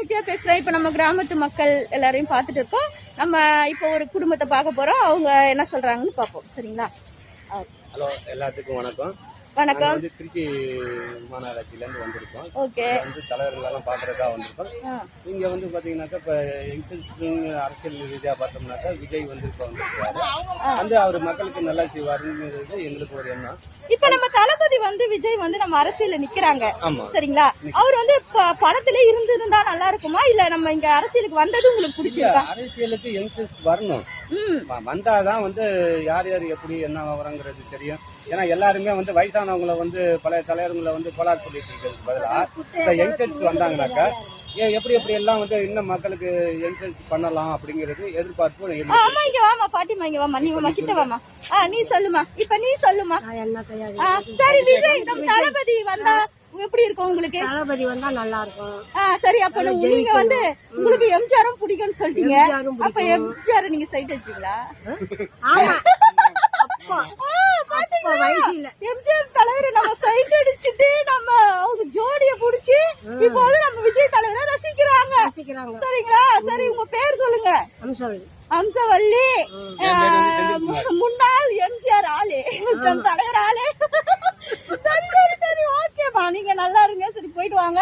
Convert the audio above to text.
நித்யா பேசுறேன். இப்ப நம்ம கிராமத்து மக்கள் எல்லாரையும் பார்த்துட்டு இருக்கோம். நம்ம இப்போ ஒரு குடும்பத்தை பார்க்க போறோம். அவங்க என்ன சொல்றாங்கன்னு பார்ப்போம். சரிங்களா? ஹலோ, எல்லாத்துக்கும் வணக்கம். வணக்கம். வந்து திருச்சி மாநகராட்சியில இருந்து வந்திருக்கோம். ஓகே. வந்து தலைவர்கள் எல்லாம் பாக்குறதா வந்திருக்கோம். இங்க வந்து பாத்தீங்கன்னாக்கா இப்ப அரசியல் ரீதியா பார்த்தோம்னாக்கா விஜய் வந்து இப்ப வந்திருக்காரு. வந்து அவர் மக்களுக்கு நல்லா செய்வாருங்கிறது எங்களுக்கு ஒரு எண்ணம். இப்ப நம்ம தளபதி வந்து விஜய் வந்து நம்ம அரசியல்ல நிக்கிறாங்க. ஆமா, சரிங்களா? அவர் வந்து படத்திலே இருந்திருந்தா நல்லா இருக்குமா, இல்ல நம்ம இங்க அரசியலுக்கு வந்தது உங்களுக்கு பிடிச்சிருக்கா? அரசியலுக்கு யங்ஸ்டர்ஸ் வரணும். வந்தாதான் வந்து யார் யார் எப்படி என்ன விவரங்கிறது தெரியும். ஏன்னா எல்லாருமே வந்து வயசானவங்களை வந்து பழைய தலைவர்களை வந்து கோளாறு சொல்லிட்டு இருக்கிறதுக்கு பதிலாக இப்ப யங்ஸ்டர்ஸ் வந்தாங்கன்னாக்கா எப்படி எப்படி எல்லாம் வந்து இன்னும் மக்களுக்கு யங்ஸ்டர்ஸ் பண்ணலாம் அப்படிங்கிறது எதிர்பார்ப்பு. ஆமா, இங்க வாமா பாட்டிமா, இங்க வாமா, நீ வாமா, கிட்ட வாமா. நீ சொல்லுமா, இப்ப நீ சொல்லுமா. சரி, விஜய் தளபதி வந்தா எப்படி இருக்கும் உங்களுக்கு? தளபதி வந்தா நல்லா இருக்கும். சரி, அப்ப நீங்க வந்து உங்களுக்கு எம்ஜிஆரும் பிடிக்கும்னு சொல்லிட்டீங்க. அப்ப எம்ஜிஆர் நீங்க சைட் வச்சீங்களா? எம்ஜிஆர் தலைவரை நம்ம சைட் அடிச்சுட்டு நம்ம அவங்க ஜோடிய புடிச்சு இப்போ வந்து நம்ம விஜய் தலைவரை ரசிக்கிறாங்க. சரிங்களா? சரி, உங்க பேர் சொல்லுங்க. அம்சவல்லி. முன்னாள் எம்ஜிஆர் ஆளு, தலைவர் ஆளு. சரி சரி சரி, ஓகேமா, நீங்க நல்லா இருங்க. சரி, போயிட்டு வாங்க.